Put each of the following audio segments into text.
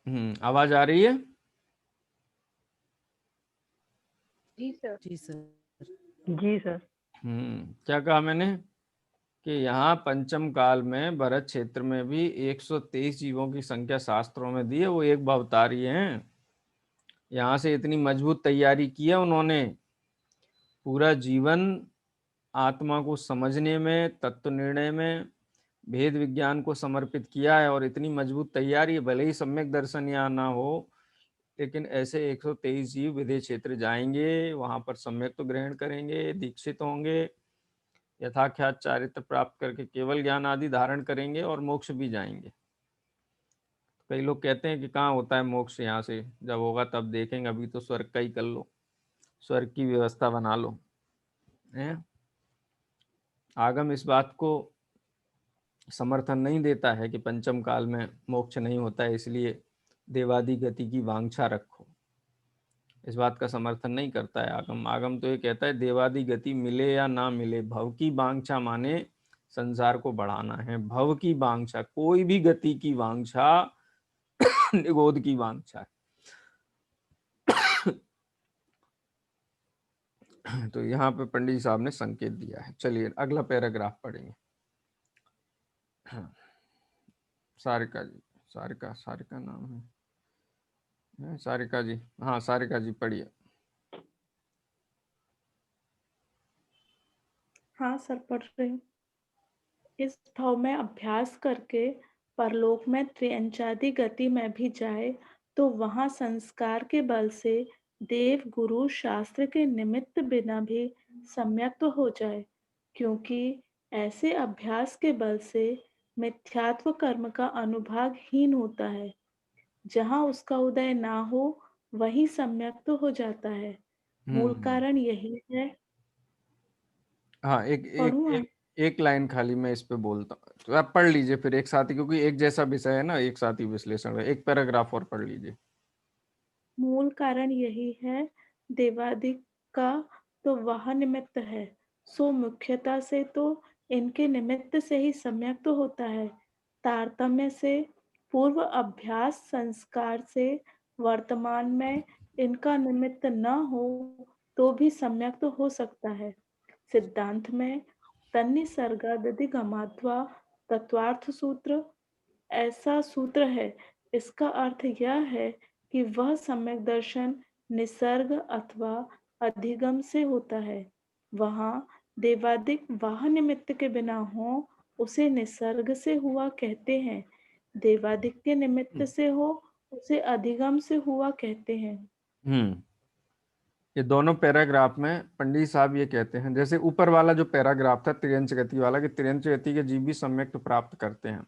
आवाज आ रही है? जी सर। जी सर। जी सर। क्या कहा मैंने कि यहाँ पंचम काल में भरत क्षेत्र में भी 123 जीवों की संख्या शास्त्रों में दी है, वो एक भवतारी हैं। यहाँ से इतनी मजबूत तैयारी की है उन्होंने, पूरा जीवन आत्मा को समझने में, तत्व निर्णय में, भेद विज्ञान को समर्पित किया है, और इतनी मजबूत तैयारी, भले ही सम्यक दर्शन यहाँ ना हो, लेकिन ऐसे 123 जीव विदेह क्षेत्र जाएंगे, वहां पर सम्यक तो ग्रहण करेंगे, दीक्षित होंगे, यथाख्यात चारित्र प्राप्त करके केवल ज्ञान आदि धारण करेंगे और मोक्ष भी जाएंगे। कई लोग कहते हैं कि कहाँ होता है मोक्ष, यहाँ से जब होगा तब देखेंगे, अभी तो स्वर्ग का ही कर लो, स्वर्ग की व्यवस्था बना लो। है आगम इस बात को समर्थन नहीं देता है कि पंचम काल में मोक्ष नहीं होता है, इसलिए देवादि गति की वांछा रखो, इस बात का समर्थन नहीं करता है आगम। आगम तो ये कहता है देवादि गति मिले या ना मिले, भव की वांछा माने संसार को बढ़ाना है, भव की वांछा, कोई भी गति की वांछा निगोद की वांछा है। तो यहाँ पे पंडित साहब ने संकेत दिया है। चलिए अगला पैराग्राफ पढ़ेंगे। सारिका जी, सारिका, सारिका नाम है सारिका जी? हाँ सारिका जी पढ़िए। हाँ सर, पढ़ रही हूँ। इस भाव में अभ्यास करके परलोक में त्रियंचादि गति में भी जाए तो वहां संस्कार के बल से देव गुरु शास्त्र के निमित्त बिना भी सम्यक तो हो जाए, क्योंकि ऐसे अभ्यास के बल से मिथ्यात्व कर्म का अनुभाग हीन होता है। जहां उसका उदय ना हो वहीं सम्यक तो हो जाता है। मूल कारण यही है। हाँ एक एक पढ़ूं? एक एक लाइन खाली मैं इस पे बोलता हूँ, तो आप पढ़ लीजिए फिर एक साथ ही, क्योंकि एक जैसा विषय है ना, एक साथ ही विश्लेषण है। एक पैराग्राफ और पढ़ लीजिए। मूल कारण यही है। देवादिक का तो वह निमित्त है, सो मुख्यता से तो इनके निमित्त से ही सम्यक तो होता है। तारतम्य से पूर्व अभ्यास संस्कार से वर्तमान में इनका निमित्त न हो तो भी सम्यक तो हो सकता है। सिद्धांत में तन्निसर्गादिगमाध्वा तत्वार्थ सूत्र ऐसा सूत्र है। इसका अर्थ यह है कि वह सम्यक दर्शन निसर्ग अथवा अधिगम से होता है। वहाँ देवादिक वाह निमित्त के बिना हो उसे निसर्ग से हुआ कहते हैं, देवादिक के निमित्त से हो उसे अधिगम से हुआ कहते हैं। ये दोनों पैराग्राफ में पंडित साहब ये कहते हैं, जैसे ऊपर वाला जो पैराग्राफ था त्रियंच गति वाला, कि त्रियंच गति के जीव भी सम्यक तो प्राप्त करते हैं,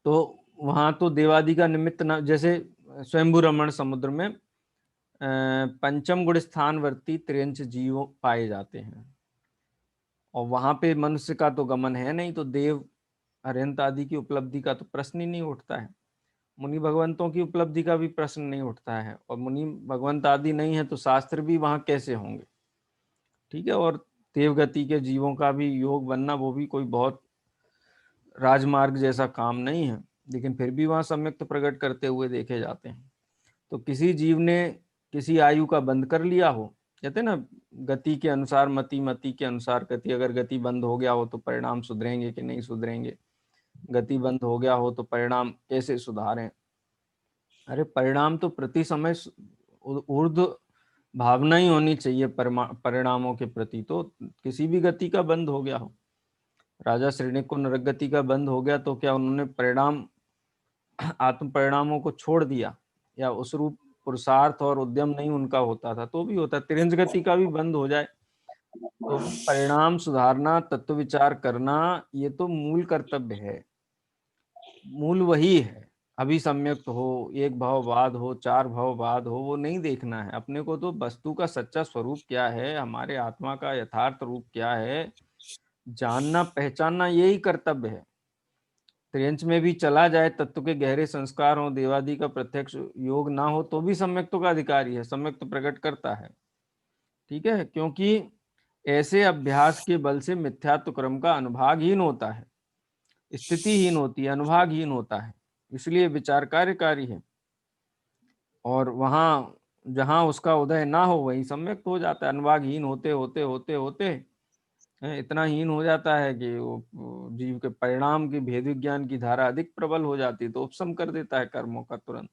तो वहां तो देवादि का निमित्त न, जैसे स्वयंभू रमण समुद्र में पंचम गुण स्थानवर्ती त्रियंच जीव पाए जाते हैं, और वहां पे मनुष्य का तो गमन है नहीं, तो देव अरिहंत आदि की उपलब्धि का तो प्रश्न ही नहीं उठता है। मुनि भगवंतों की उपलब्धि का भी प्रश्न नहीं उठता है, और मुनि भगवंत आदि नहीं है तो शास्त्र भी वहां कैसे होंगे? ठीक है। और देवगति के जीवों का भी योग बनना, वो भी कोई बहुत राजमार्ग जैसा काम नहीं है, लेकिन फिर भी वहां सम्यक प्रकट करते हुए देखे जाते हैं। तो किसी जीव ने किसी आयु का बंद कर लिया हो, कहते ना गति के अनुसार मति, मति के अनुसार गति, अगर गति बंद हो गया हो तो परिणाम सुधरेंगे कि नहीं सुधरेंगे, गति बंद हो गया हो तो परिणाम कैसे सुधारें? अरे परिणाम तो प्रति समय ऊर्ध्व भावना ही होनी चाहिए परिणामों के प्रति। तो किसी भी गति का बंद हो गया हो, राजा श्रेणी को नरक गति का बंद हो गया, तो क्या उन्होंने परिणाम आत्म परिणामों को छोड़ दिया, या उस रूप पुरुषार्थ और उद्यम नहीं उनका होता था तो भी होता? तिरंज गति का भी बंद हो जाए तो भी परिणाम सुधारना, तत्व विचार करना, ये तो मूल कर्तव्य है, मूल वही है। अभी सम्यक्त हो, एक भाव बाद हो, चार भाव बाद हो, वो नहीं देखना है अपने को। तो वस्तु का सच्चा स्वरूप क्या है, हमारे आत्मा का यथार्थ रूप क्या है, जानना पहचानना, यही कर्तव्य है। त्रियंच में भी चला जाए, तत्व के गहरे संस्कार हो, देवादि का प्रत्यक्ष योग ना हो, तो भी सम्यक्तों का अधिकारी है, सम्यक्त प्रकट करता है। ठीक है, क्योंकि ऐसे अभ्यास के बल से मिथ्यात्व क्रम का अनुभागहीन होता है, स्थितिहीन होती है, अनुभागहीन होता है। इसलिए विचार कार्यकारी है। और वहां जहां उसका उदय ना हो वहीं सम्यक्त हो जाता है। अनुवागहीन होते होते होते होते इतना हीन हो जाता है कि वो जीव के परिणाम की भेद विज्ञान की धारा अधिक प्रबल हो जाती है, तो उपशम कर देता है कर्मों का तुरंत।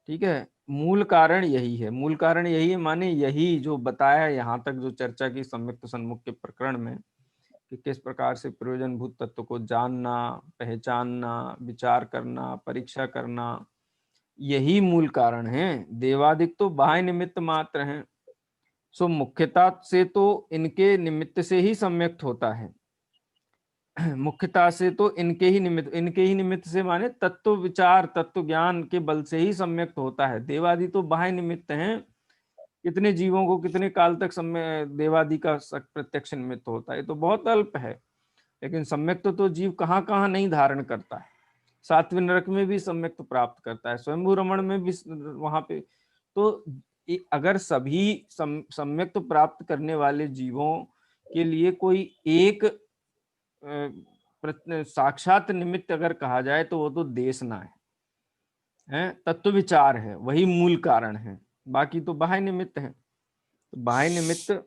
ठीक है, मूल कारण यही है। मूल कारण यही है माने यही जो बताया यहाँ तक जो चर्चा की संयुक्त सन्मुख के प्रकरण में, कि किस प्रकार से प्रयोजनभूत तत्व को जानना, पहचानना, विचार करना, परीक्षा करना, यही मूल कारण है। देवादिक तो बाह्य निमित्त मात्र हैं। सो मुख्यता से तो इनके निमित्त से ही सम्यक्त होता है। मुख्यता से तो इनके ही निमित्त से माने तत्व विचार तत्व ज्ञान के बल से ही सम्यक्त होता है। देवादि तो बाह्य निमित्त हैं। कितने जीवों को कितने काल तक देवादि का प्रत्यक्ष निमित्त होता है, तो बहुत अल्प है। लेकिन सम्यक्त तो जीव कहाँ कहाँ नहीं धारण करता है। सातवें नरक में भी सम्यक्त प्राप्त करता है, स्वयंभू रमण में भी वहां पे। तो अगर सभी सम्यक्त प्राप्त करने वाले जीवों के लिए कोई एक साक्षात निमित्त अगर कहा जाए तो वो तो देशना है, तत्व विचार है, वही मूल कारण है। बाकी तो बाह्य निमित्त है। तो बाह्य निमित्त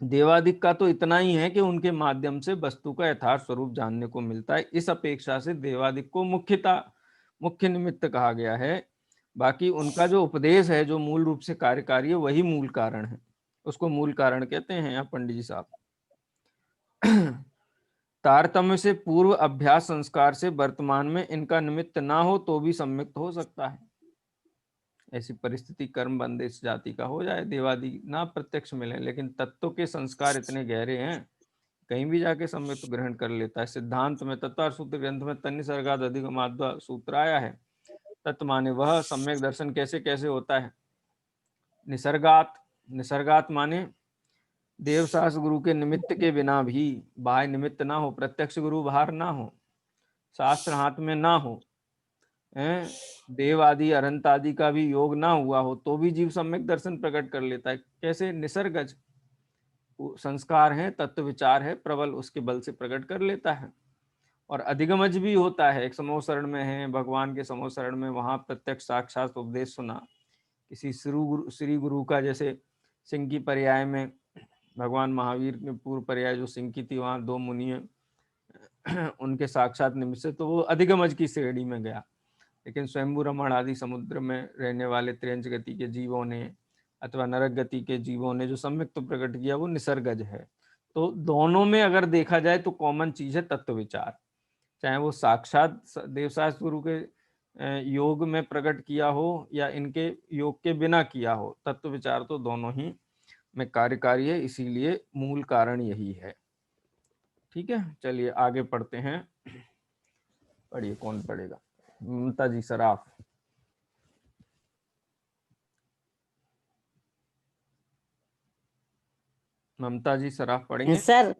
देवादिक का तो इतना ही है कि उनके माध्यम से वस्तु का यथार्थ स्वरूप जानने को मिलता है। इस अपेक्षा से देवादिक को मुख्य निमित्त कहा गया है। बाकी उनका जो उपदेश है, जो मूल रूप से कार्यकारी है, वही मूल कारण है। उसको मूल कारण कहते हैं यहाँ पंडित जी साहब। तारतम्य से पूर्व अभ्यास संस्कार से वर्तमान में इनका निमित्त ना हो तो भी सम्यक्त हो सकता है। ऐसी परिस्थिति कर्म बंद इस जाति का हो जाए, देवादि ना प्रत्यक्ष मिले, लेकिन तत्व के संस्कार इतने गहरे हैं कहीं भी जाके सम्यक्त ग्रहण कर लेता है। सिद्धांत में तत्व सूत्र ग्रंथ में तन्निसर्गाद अधिगमाद्वा सूत्र आया है। तत्व माने वह, सम्यक दर्शन कैसे कैसे होता है। निसर्गात माने देवशास्त्र गुरु के निमित्त के बिना भी, बाह्य निमित्त ना हो, प्रत्यक्ष गुरु बाहर ना हो, शास्त्र हाथ में ना हो, देव आदि अनंत आदि का भी योग ना हुआ हो, तो भी जीव सम्यक दर्शन प्रकट कर लेता है। कैसे? निसर्गज संस्कार है, तत्व विचार है प्रबल, उसके बल से प्रकट कर लेता है। और अधिगमज भी होता है। एक समूह शरण में है, भगवान के समूह शरण में, वहां प्रत्यक्ष साक्षात उपदेश सुना किसी श्री गुरु का। जैसे सिंह की पर्याय में भगवान महावीर के पूर्व पर्याय जो सिंह की थी, वहां दो मुनि उनके साक्षात निमित्त से, तो वो अधिगमज की श्रेणी में गया। लेकिन स्वयंभू रमण आदि समुद्र में रहने वाले त्रियंच गति के जीवों ने अथवा नरक गति के जीवों ने जो सम्यक्त प्रकट किया वो निसर्गज है। तो दोनों में अगर देखा जाए तो कॉमन चीज है तत्व विचार। चाहे वो साक्षात देवशास्त्र गुरु के योग में प्रकट किया हो या इनके योग के बिना किया हो, तत्व विचार तो दोनों ही में कार्यकारी है। इसीलिए मूल कारण यही है। ठीक है, चलिए आगे पढ़ते हैं। पढ़िए, कौन पढ़ेगा? ममता जी सराफ। ममता जी सराफ पढ़ेंगे। सर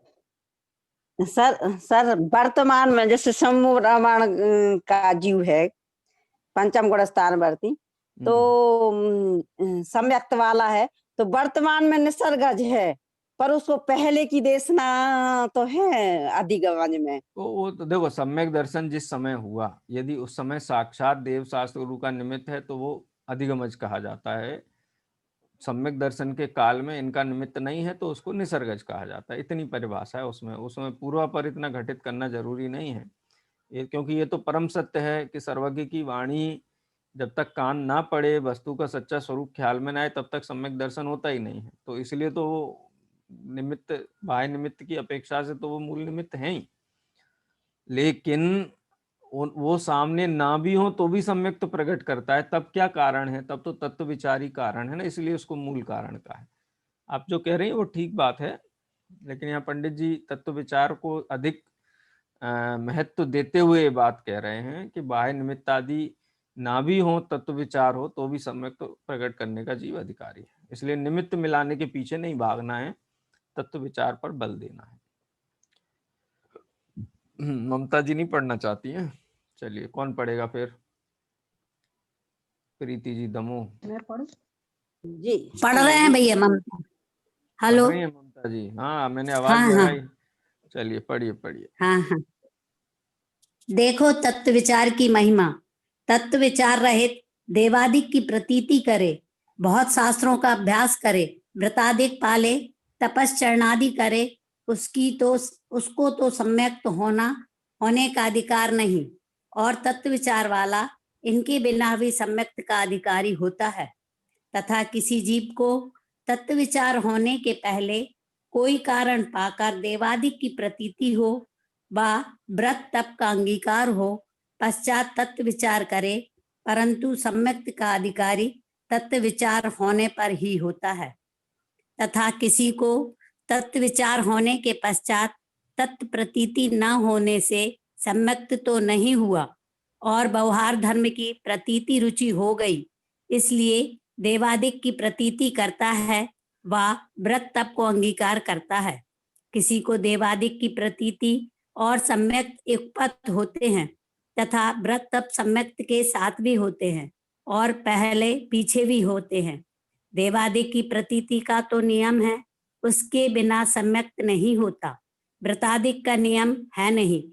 सर वर्तमान में जैसे समूह रामायण का जीव है पंचम गुण स्थानवर्ती, तो सम्यक्त वाला है, तो वर्तमान में निसर्गज है, पर उसको पहले की देशना तो है अधिगमज में। तो वो तो देखो, सम्यक दर्शन जिस समय हुआ, यदि उस समय साक्षात देव शास्त्र गुरु का निमित्त है तो वो अधिगमज कहा जाता है। सम्यक दर्शन के काल में इनका निमित्त नहीं है तो उसको निसर्गज कहा जाता है। इतनी परिभाषा है उसमें पूर्वापर इतना घटित करना जरूरी नहीं है। क्योंकि ये तो परम सत्य है कि सर्वज्ञ की वाणी जब तक कान ना पड़े, वस्तु का सच्चा स्वरूप ख्याल में ना आए, तब तक सम्यक दर्शन होता ही नहीं है। तो इसलिए तो वो निमित्त, बाह्य निमित्त की अपेक्षा से तो वो मूल निमित्त है ही। लेकिन वो सामने ना भी हो तो भी सम्यक तो प्रकट करता है। तब क्या कारण है? तब तो तत्व विचारी कारण है ना, इसलिए उसको मूल कारण का है। आप जो कह रहे हैं वो ठीक बात है, लेकिन यहाँ पंडित जी तत्व विचार को अधिक महत्व देते हुए बात कह रहे हैं कि बाह्य निमित्त आदि ना भी हो, तत्व विचार हो, तो भी सम्यक तो प्रकट करने का जीव अधिकारी है। इसलिए निमित्त मिलाने के पीछे नहीं भागना है, तत्व विचार पर बल देना है। ममता जी नहीं पढ़ना चाहती हैं? चलिए, कौन पढ़ेगा फिर? प्रीति जी दमोह। मैं पढ़ूं? जी पढ़ रहे हैं भैया ममता। हेलो। पढ़ रही हैं ममता जी? हाँ, मैंने आवाज हाँ हाँ लगाई। चलिए पढ़िए पढ़िए। हाँ हाँ। देखो तत्व विचार की महिमा। तत्व विचार रहित देवादिक की प्रतीति करे, बहुत शास्त्रों का अभ्यास करे, व्रतादिक पाले, तपश्चरणादि करे, उसको तो सम्यक होने का अधिकार नहीं। और तत्व विचार वाला इनके बिना भी सम्यक का अधिकारी होता है। तथा किसी जीव को तत्व विचार होने के पहले कोई कारण पाकर देवादिक की प्रतीति हो व व्रत तप का अंगीकार हो, पश्चात तत्व विचार करे, परंतु सम्यक का अधिकारी तत्व विचार होने पर ही होता है। तथा किसी को तत्व विचार होने के पश्चात तत्व प्रतीति न होने से सम्यक्त तो नहीं हुआ और व्यवहार धर्म की प्रतीति रुचि हो गई, इसलिए देवादिक की प्रतीति करता है व व्रत तप को अंगीकार करता है। किसी को देवादिक की प्रतीति और सम्यक युगपत होते हैं तथा व्रत तप सम्यक के साथ भी होते हैं और पहले पीछे भी होते हैं। देवादिक की प्रतीति का तो नियम है, उसके बिना सम्यक नहीं होता। व्रतादिक का नियम है नहीं।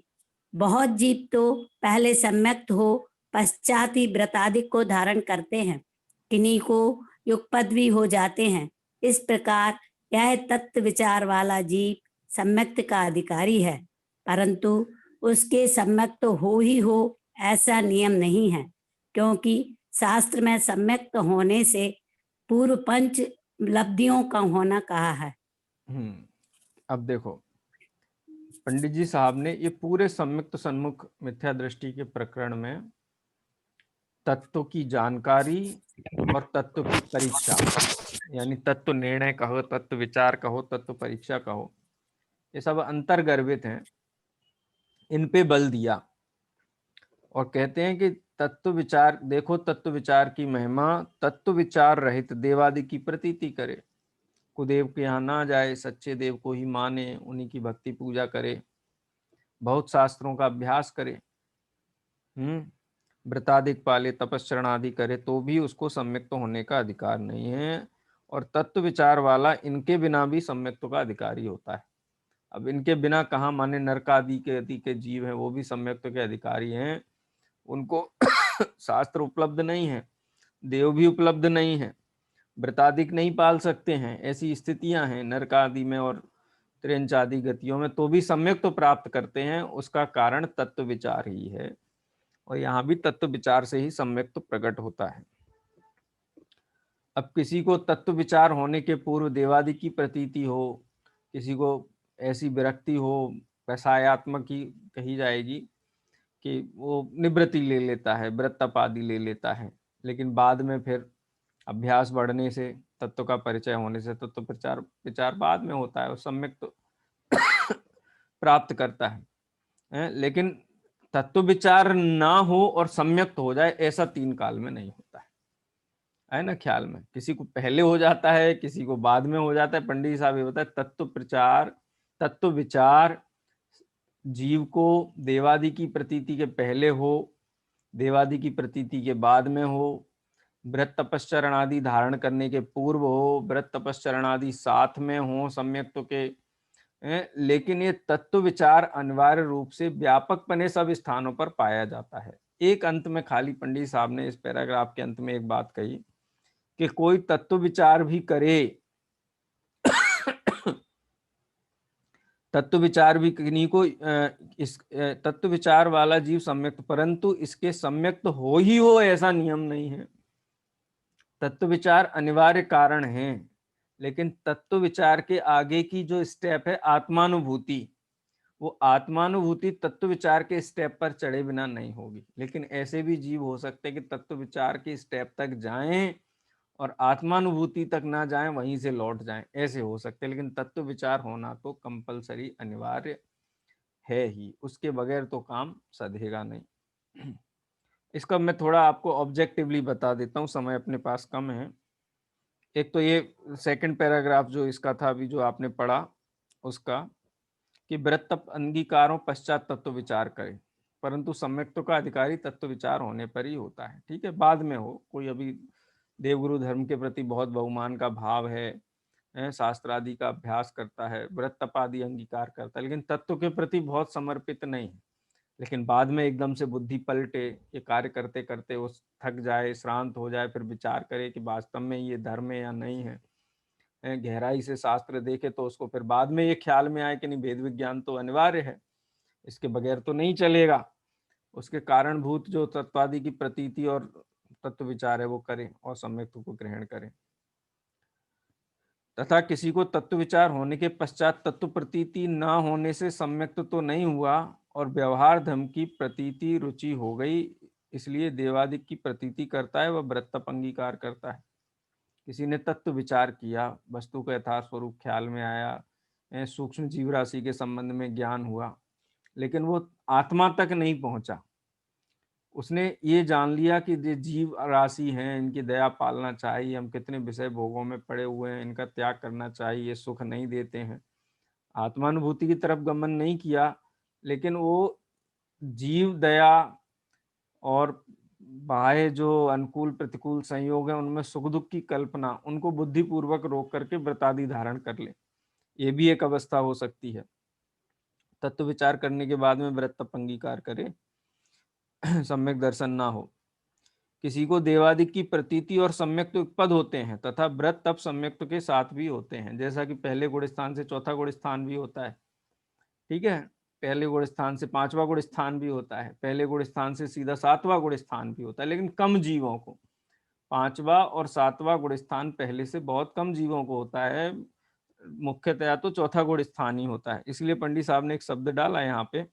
बहुत जीव तो पहले सम्यक हो पश्चात ही व्रतादिक को धारण करते हैं, किन्हीं को युगपत भी हो जाते हैं। इस प्रकार यह तत्व विचार वाला जीव सम्यक का अधिकारी है, परंतु उसके सम्यक तो हो ही हो ऐसा नियम नहीं है, क्योंकि शास्त्र में सम्यक होने से पूर्व पंच लब्धियों का होना कहा है। अब देखो, पंडित जी साहब ने ये पूरे सम्यक्त सन्मुख मिथ्या दृष्टि के प्रकरण में तत्व की जानकारी और तत्व की परीक्षा, यानी तत्व निर्णय कहो, तत्व विचार कहो, तत्व परीक्षा कहो, ये सब अंतर्गर्भित हैं, इन पे बल दिया और कहते हैं कि तत्व विचार, देखो तत्व विचार की महिमा, तत्व विचार रहित देवादि की प्रतीति करे, कुदेव के यहाँ ना जाए, सच्चे देव को ही माने, उन्हीं की भक्ति पूजा करे, बहुत शास्त्रों का अभ्यास करे, व्रतादिक पाले, तपस्चरण आदि करे, तो भी उसको सम्यक्त होने का अधिकार नहीं है। और तत्व विचार वाला इनके बिना भी सम्यक्त का अधिकारी होता है। अब इनके बिना कहाँ, माने नरक आदि के जीव हैं, वो भी सम्यक्त के अधिकारी हैं, उनको शास्त्र उपलब्ध नहीं है, देव भी उपलब्ध नहीं है, व्रतादिक नहीं पाल सकते हैं, ऐसी स्थितियां हैं नरक आदि में और त्रियंच आदि गतियों में, तो भी सम्यक तो प्राप्त करते हैं। उसका कारण तत्व विचार ही है, और यहाँ भी तत्व विचार से ही सम्यक तो प्रकट होता है। अब किसी को तत्व विचार होने के पूर्व देवादि की प्रतीति हो, किसी को ऐसी विरक्ति हो, पैसायात्मक ही कही जाएगी, कि वो निवृत्ति ले लेता है, व्रत तप आदि ले लेता है, लेकिन बाद में फिर अभ्यास बढ़ने से, तत्व का परिचय होने से तत्व विचार बाद में होता है, और सम्यक तो प्राप्त करता है। लेकिन तत्व विचार ना हो और सम्यक हो जाए, ऐसा 3 काल में नहीं होता है ना ख्याल में। किसी को पहले हो जाता है, किसी को बाद में हो जाता है। पंडित साहब ये बताए, तत्व विचार जीव को देवादि की प्रतीति के पहले हो, देवादि की प्रतीति के बाद में हो, व्रत तपश्चरण आदि धारण करने के पूर्व हो, व्रत तपश्चरण आदि साथ में हो सम्यक्त के, लेकिन ये तत्व विचार अनिवार्य रूप से व्यापकपने सब स्थानों पर पाया जाता है। एक अंत में खाली पंडित साहब ने इस पैराग्राफ के अंत में एक बात कही कि कोई तत्व विचार भी करे, तत्व विचार भी किन्हीं को, इस तत्व विचार वाला जीव सम्यक्त, परंतु इसके सम्यक्त हो ही हो ऐसा नियम नहीं है। तत्व विचार अनिवार्य कारण है, लेकिन तत्व विचार के आगे की जो स्टेप है आत्मानुभूति, वो आत्मानुभूति तत्व विचार के स्टेप पर चढ़े बिना नहीं होगी। लेकिन ऐसे भी जीव हो सकते हैं कि तत्व विचार के स्टेप तक जाएं और आत्मानुभूति तक ना जाएं, वहीं से लौट जाएं, ऐसे हो सकते हैं। लेकिन तत्व विचार होना तो कंपलसरी, अनिवार्य है ही, उसके बगैर तो काम सधेगा नहीं। इसका मैं थोड़ा आपको ऑब्जेक्टिवली बता देता हूँ, समय अपने पास कम है। एक तो ये सेकंड पैराग्राफ जो इसका था अभी जो आपने पढ़ा उसका, कि व्रत तप अंगीकारों पश्चात तत्व विचार करे, परंतु सम्यक्त का अधिकारी तत्व विचार होने पर ही होता है। ठीक है, बाद में हो, कोई अभी देवगुरु धर्म के प्रति बहुत बहुमान का भाव है, शास्त्र आदि का अभ्यास करता है, व्रत तप आदि अंगीकार करता है, लेकिन तत्व के प्रति बहुत समर्पित नहीं है, लेकिन बाद में एकदम से बुद्धि पलटे, ये कार्य करते करते वो थक जाए, श्रांत हो जाए, फिर विचार करे कि वास्तव में ये धर्म है या नहीं है, गहराई से शास्त्र देखे तो उसको फिर बाद में ये ख्याल में आए कि नहीं, वेद विज्ञान तो अनिवार्य है, इसके बगैर तो नहीं चलेगा। उसके कारणभूत जो तत्वादि की प्रतीति और तत्व विचार है वो करें और सम्यक्त्व को ग्रहण करें। तथा किसी को तत्व विचार होने के पश्चात तत्व प्रतीति न होने से सम्यक्त्व तो नहीं हुआ और व्यवहार धर्म की प्रतीति रुचि हो गई, इसलिए देवादिक की प्रतीति करता है, वह व्रत तप अंगीकार करता है। किसी ने तत्व विचार किया, वस्तु का यथार्थ स्वरूप ख्याल में आया, सूक्ष्म जीव राशि के संबंध में ज्ञान हुआ, लेकिन वो आत्मा तक नहीं पहुंचा। उसने ये जान लिया कि ये जीव राशि हैं, इनकी दया पालना चाहिए, हम कितने विषय भोगों में पड़े हुए हैं, इनका त्याग करना चाहिए, ये सुख नहीं देते हैं। आत्मानुभूति की तरफ गमन नहीं किया, लेकिन वो जीव दया और बाह्य जो अनुकूल प्रतिकूल संयोग है उनमें सुख दुख की कल्पना, उनको बुद्धिपूर्वक रोक करके व्रतादि धारण कर ले, ये भी एक अवस्था हो सकती है। तत्व विचार करने के बाद में व्रत तप अंगीकार करे, सम्यक दर्शन ना हो। किसी को देवादिक की प्रतीति और सम्यक्त्व पद होते हैं तथा व्रत तप सम्यक्त्व के साथ भी होते हैं, जैसा कि पहले गुण स्थान से चौथा गुण स्थान भी होता है, ठीक है, पहले गुण स्थान से पांचवा गुण स्थान भी होता है, पहले गुण स्थान से सीधा सातवां गुण स्थान भी होता है, लेकिन कम जीवों को पांचवा और सातवां गुण स्थान पहले से बहुत कम जीवों को होता है, मुख्यतया तो चौथा गुण स्थान ही होता है। इसलिए पंडित साहब ने एक शब्द डाला यहाँ पे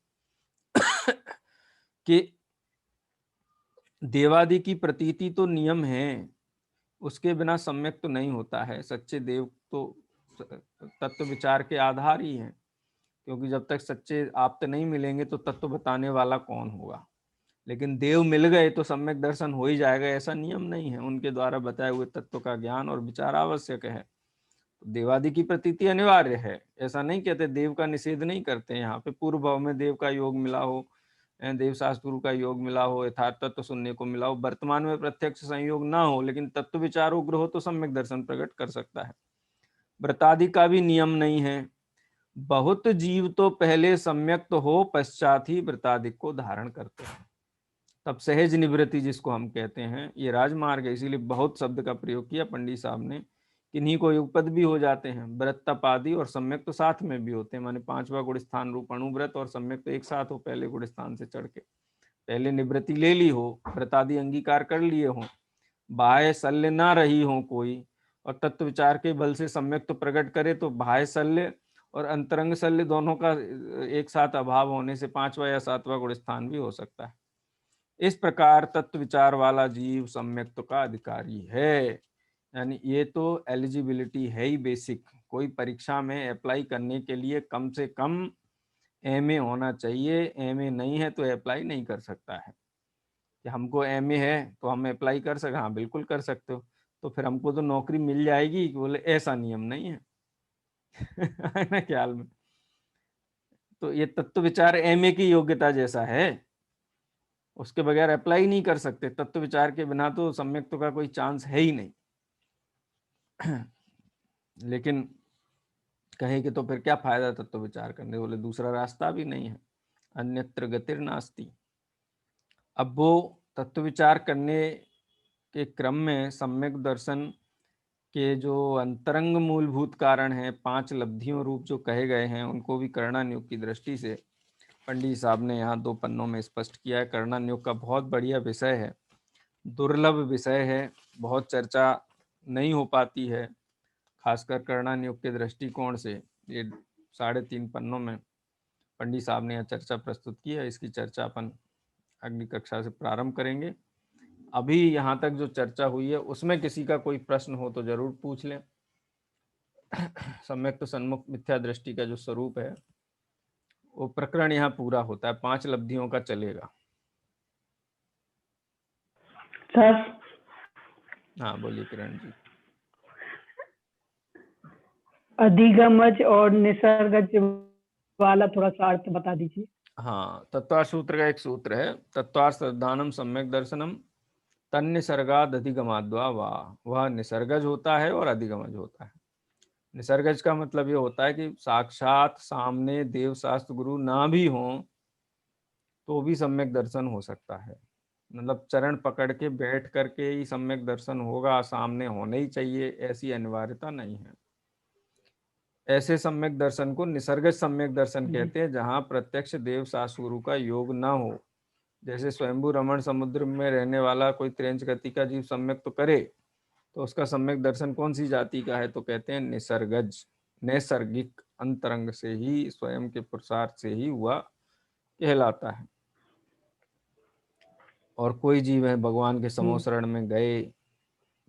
कि देवादि की प्रतीति तो नियम है, उसके बिना सम्यक तो नहीं होता है। सच्चे देव तो तत्व विचार के आधार ही हैं, क्योंकि जब तक सच्चे आप्त नहीं मिलेंगे तो तत्व बताने वाला कौन होगा। लेकिन देव मिल गए तो सम्यक दर्शन हो ही जाएगा, ऐसा नियम नहीं है। उनके द्वारा बताए हुए तत्व का ज्ञान और विचार आवश्यक है। तो देवादि की प्रतीति अनिवार्य है, ऐसा नहीं कहते, देव का निषेध नहीं करते। यहाँ पे पूर्व भाव में देव का योग मिला हो, देव शास्त्र का योग मिला हो, यथार्थ तत्व सुनने को मिला हो, वर्तमान में प्रत्यक्ष संयोग ना हो, लेकिन तत्व विचार उग्र हो तो सम्यक दर्शन प्रकट कर सकता है। व्रतादि का भी नियम नहीं है। बहुत जीव तो पहले सम्यक तो हो, पश्चात ही व्रतादिक को धारण करते हैं। तब सहज निवृत्ति जिसको हम कहते हैं, ये राजमार्ग है। इसीलिए बहुत शब्द का प्रयोग किया पंडित साहब ने। किन्हीं को युगपद भी हो जाते हैं, व्रत तप आदि और सम्यक तो साथ में भी होते हैं, माने पांचवा गुण स्थान रूप अणुव्रत और सम्यक तो एक साथ हो, पहले गुण स्थान से चढ़ के पहले निवृत्ति ले ली हो, व्रतादि अंगीकार कर लिए हो, बाह्य शल्य ना रही हो कोई, और तत्व विचार के बल से सम्यक तो प्रकट करे, तो बाह्य शल्य और अंतरंग शल्य दोनों का एक साथ अभाव होने से पांचवा या सातवां गुण स्थान भी हो सकता है। इस प्रकार तत्व विचार वाला जीव सम्यक्त्व का अधिकारी है। यानी ये तो एलिजिबिलिटी है ही बेसिक। कोई परीक्षा में अप्लाई करने के लिए कम से कम एमए होना चाहिए, एमए नहीं है तो अप्लाई नहीं कर सकता है। कि हमको एमए है तो हम अप्लाई कर सकते, हाँ बिल्कुल कर सकते हो, तो फिर हमको तो नौकरी मिल जाएगी। बोले ऐसा नियम नहीं है है ना ख्याल में। तो ये तत्व विचार एमए की योग्यता जैसा है, उसके बगैर अप्लाई नहीं कर सकते। तत्व विचार के बिना तो सम्यक्त्व का कोई चांस है ही नहीं। लेकिन कहे कि तो फिर क्या फायदा तत्व विचार करने, बोले दूसरा रास्ता भी नहीं है, अन्यत्र गतिर नास्ति। अब वो तत्व विचार करने के क्रम में सम्यक दर्शन के जो अंतरंग मूलभूत कारण हैं, 5 लब्धियों रूप जो कहे गए हैं, उनको भी कर्णानुयोग की दृष्टि से पंडित साहब ने यहाँ 2 पन्नों में स्पष्ट किया है। कर्णानुयोग का बहुत बढ़िया विषय है, दुर्लभ विषय है, बहुत चर्चा नहीं हो पाती है, खासकर कर्णानुयोग के दृष्टिकोण से। ये 3.5 पन्नों में पंडित साहब ने यह चर्चा प्रस्तुत की है। इसकी चर्चा अपन अगली कक्षा से प्रारंभ करेंगे। अभी यहाँ तक जो चर्चा हुई है उसमें किसी का कोई प्रश्न हो तो जरूर पूछ लें। सम्यक तो सन्मुख मिथ्या दृष्टि का जो स्वरूप है वो प्रकरण यहाँ पूरा होता है, 5 लब्धियों का चलेगा। सर हाँ बोलिए किरण जी। अधिगमज और निसर्गज वाला थोड़ा सा अर्थ बता दीजिए। हाँ, तत्वार सूत्र का एक सूत्र है, तत्वार श्रद्धानम सम्यक दर्शनम तन्निसर्गाद अधिगमाद्वा वाह। वह निसर्गज होता है और अधिगमज होता है। निसर्गज का मतलब ये होता है कि साक्षात सामने देव शास्त्र गुरु ना भी हों तो भी सम्यक दर्शन हो सकता है। मतलब चरण पकड़ के बैठ करके ही सम्यक दर्शन होगा, सामने होने ही चाहिए, ऐसी अनिवार्यता नहीं है। ऐसे सम्यक दर्शन को निसर्गज सम्यक दर्शन कहते हैं, जहां प्रत्यक्ष देव सास गुरु का योग ना हो। जैसे स्वयंभू रमण समुद्र में रहने वाला कोई त्रियंच गति का जीव सम्यक तो करे, तो उसका सम्यक दर्शन कौन सी जाति का है? तो कहते हैं निसर्गज, नैसर्गिक, अंतरंग से ही, स्वयं के पुरुषार्थ से ही हुआ कहलाता है। और कोई जीव है भगवान के समोशरण में गए,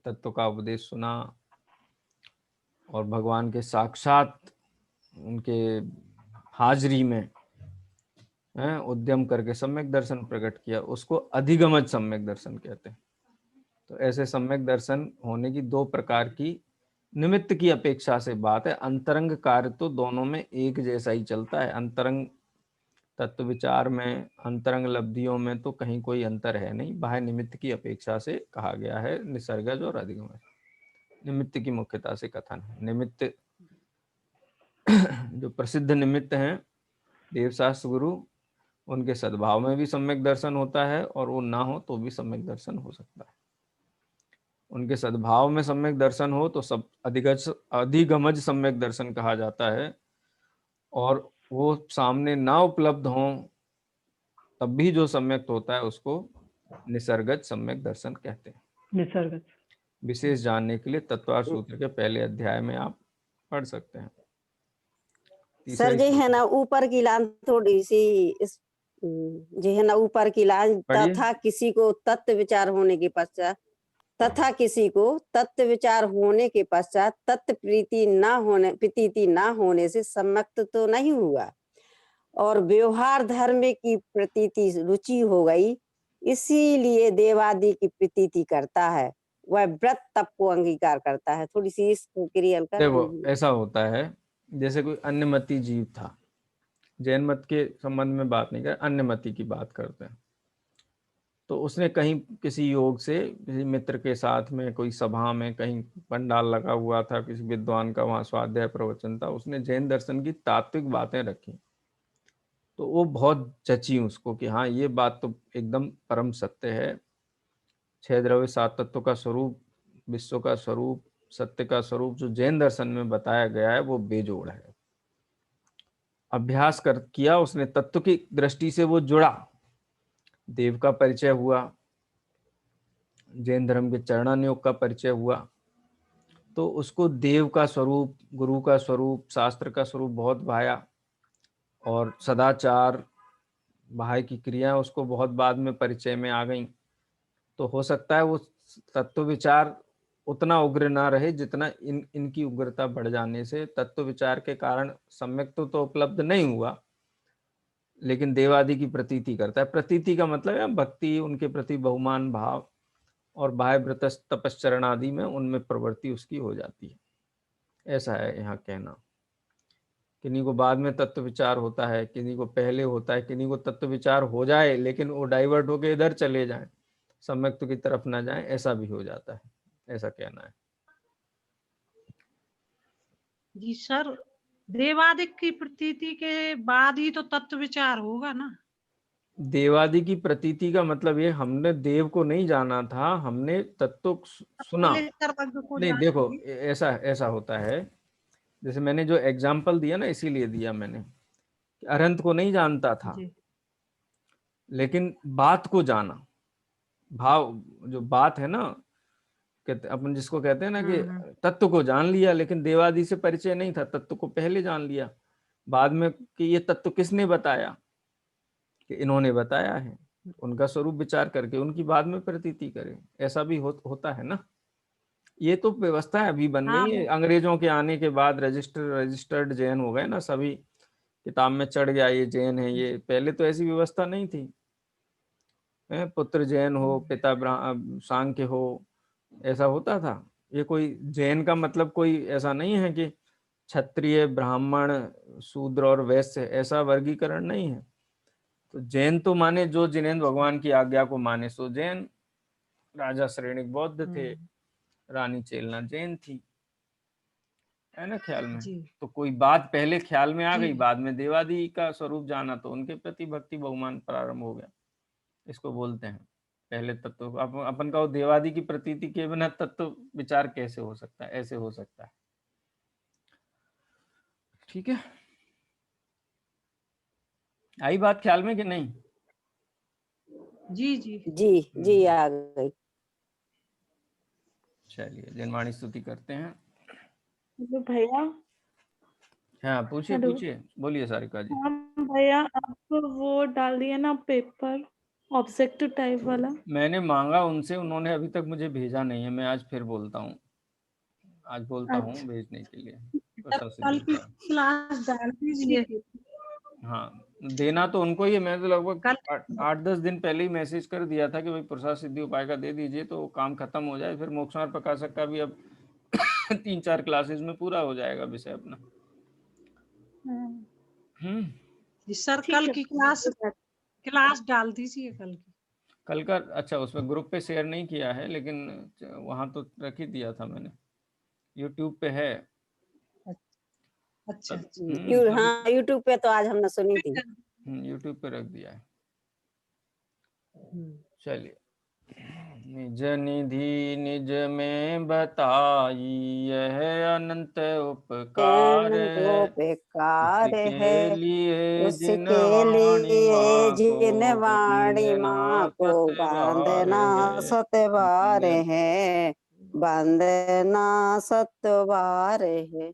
तत्व का उपदेश सुना और भगवान के साक्षात उनके हाजिरी में उद्यम करके सम्यक दर्शन प्रकट किया, उसको अधिगमज सम्यक दर्शन कहते हैं। तो ऐसे सम्यक दर्शन होने की दो प्रकार की निमित्त की अपेक्षा से बात है। अंतरंग कार्य तो दोनों में एक जैसा ही चलता है। अंतरंग तत्व विचार में, अंतरंग लब्धियों में तो कहीं कोई अंतर है नहीं। बाह्य निमित्त की अपेक्षा से कहा गया है निसर्गज और अधिगमज। निमित्त की मुख्यता से कथन है। निमित्त जो प्रसिद्ध निमित्त हैं देवशास्त्र गुरु, उनके सद्भाव में भी सम्यक दर्शन होता है, और वो ना हो तो भी सम्यक दर्शन हो सकता है। उनके सद्भाव में सम्यक दर्शन हो तो सब अधिगमज सम्यक दर्शन कहा जाता है, और वो सामने ना उपलब्ध हो तब भी जो सम्यक होता है उसको निसर्गज सम्यक दर्शन कहते हैं। निसर्गज। विशेष जानने के लिए तत्वार्थ सूत्र के पहले अध्याय में आप पढ़ सकते हैं। सर जी है ना ऊपर की लाइन थोड़ी सी इस जो है ना ऊपर की लाइन, तथा किसी को तत्व विचार होने के पश्चात, तथा किसी को तत्व विचार होने के पश्चात तत्व प्रतीति ना होने से सम्यक्त तो नहीं हुआ, और व्यवहार धर्म की प्रतीति रुचि हो गई, इसीलिए देवादि की प्रतीति करता है, वह व्रत तप को अंगीकार करता है। थोड़ी सी इसको क्लियर कर। देखो ऐसा होता है, जैसे कोई अन्य मती जीव था, जैन मत के संबंध में बात नहीं कर, अन्य मती की बात करते हैं। तो उसने कहीं किसी योग से, किसी मित्र के साथ में, कोई सभा में, कहीं पंडाल लगा हुआ था, किसी विद्वान का वहां स्वाध्याय प्रवचन था, उसने जैन दर्शन की तात्विक बातें रखी, तो वो बहुत जची उसको कि हाँ ये बात तो एकदम परम सत्य है। 6 द्रव्य 7 तत्व का स्वरूप, विश्व का स्वरूप, सत्य का स्वरूप जो जैन दर्शन में बताया गया है वो बेजोड़ है। अभ्यास कर किया उसने, तत्व की दृष्टि से वो जुड़ा, देव का परिचय हुआ, जैन धर्म के चरणानुयोग का परिचय हुआ, तो उसको देव का स्वरूप, गुरु का स्वरूप, शास्त्र का स्वरूप बहुत भाया, और सदाचार, बाह्य की क्रिया उसको बहुत बाद में परिचय में आ गई। तो हो सकता है वो तत्व विचार उतना उग्र ना रहे जितना इनकी उग्रता बढ़ जाने से तत्व विचार के कारण सम्यक तो उपलब्ध नहीं हुआ, लेकिन देवादि की प्रतीति करता है। प्रतीति का मतलब है भक्ति, उनके प्रति बहुमान भाव, और बाह्य व्रत तपश्चरण आदि में उनमें प्रवृत्ति उसकी हो जाती है। ऐसा है यहाँ कहना। किन्हीं को बाद में तत्व विचार होता है, किन्हीं को पहले होता है, किन्हीं को तत्व विचार हो जाए लेकिन वो डाइवर्ट होके इधर चले जाएं, सम्यक्त की तरफ ना जाएं, ऐसा भी हो जाता है। ऐसा कहना है जी सर। देवादिक की प्रतीति के बाद ही तो तत्व विचार होगा ना। देवादि की प्रतीति का मतलब ये, हमने देव को नहीं जाना था, हमने तत्व सुना। नहीं देखो ऐसा होता है, जैसे मैंने जो एग्जाम्पल दिया ना इसीलिए दिया मैंने, अरहंत को नहीं जानता था लेकिन बात को जाना। भाव जो बात है ना, अपन जिसको कहते हैं ना कि तत्व को जान लिया, लेकिन देवादि से परिचय नहीं था, तत्व को पहले जान लिया, बाद में कि ये तत्व किसने बताया, कि इन्होंने बताया है, उनका स्वरूप विचार करके उनकी बाद में प्रतीति करें। ऐसा भी होता है ना। ये तो व्यवस्था है अभी बन गई है, अंग्रेजों के आने के बाद रजिस्टर्ड जैन हो गए ना, सभी किताब में चढ़ गया ये जैन है ये। पहले तो ऐसी व्यवस्था नहीं थी। पुत्र जैन हो, पिता सांख्य हो, ऐसा होता था। ये कोई जैन का मतलब कोई ऐसा नहीं है कि क्षत्रिय, ब्राह्मण, शूद्र और वैश्य, ऐसा वर्गीकरण नहीं है। तो जैन तो माने जो जिनेंद्र भगवान की आज्ञा को माने सो जैन। राजा श्रेणिक बौद्ध थे, रानी चेलना जैन थी। है ना ख्याल में। जी। तो कोई बात पहले ख्याल में आ जी। गई, बाद में देवादि का स्वरूप जाना तो उनके प्रति भक्ति बहुमान प्रारंभ हो गया, इसको बोलते हैं। पहले तत्व अपन का वो देवादि की प्रतीति के बिना तत्व विचार कैसे हो सकता है, ऐसे हो सकता है। ठीक है, आई बात ख्याल में कि नहीं? जी जी जी जी आ गई। चलिए जनवाणी स्तुति करते हैं। हेलो भैया। हाँ पूछिए हेलो। पूछिए, बोलिए सारिका जी। हाँ भैया, आप वो डाल दिए ना पेपर, ऑब्जेक्टिव टाइप वाला। मैंने मांगा उनसे, उन्होंने अभी तक मुझे भेजा नहीं है। मैं आज फिर बोलता हूँ, आज बोलता हूँ अच्छा भेजने के लिए सर, प्रसाद कल की सिद्धि। क्लास डाल दीजिए। ठीक है। हाँ देना तो उनको ही है। मैं तो लगभग कल 8-10 दिन पहले ही मैसेज कर दिया था कि भाई प्रसाद सिद्धि उपाय का दे दीजिए तो काम खत्म हो जाए, फिर मोक्षमार्ग प्रकाशक का भी अब 3-4 क्लासेस में पूरा हो जाएगा विषय अपना। हाँ, जी सर, ठीक कल है। की क्लास डाल दीजिए कल की। कल का अच्छा, उसमें ग्रुप पे शेयर नहीं किया है, लेकिन वहाँ तो रख ही दिया था मैंने, यूट्यूब पे है। अच्छा हाँ यूट्यूब पे तो आज हमने सुनी थी। यूट्यूब पे रख दिया है। चलिए, निज निधि निज में बताई यह अनंत उपकार है, बेकार उसके है लिए जिन उसके वाणी लिए माँ को जिन वाणी बंदना माँ को सतबार बंदना है। सतबार है, बंदना सतबार है।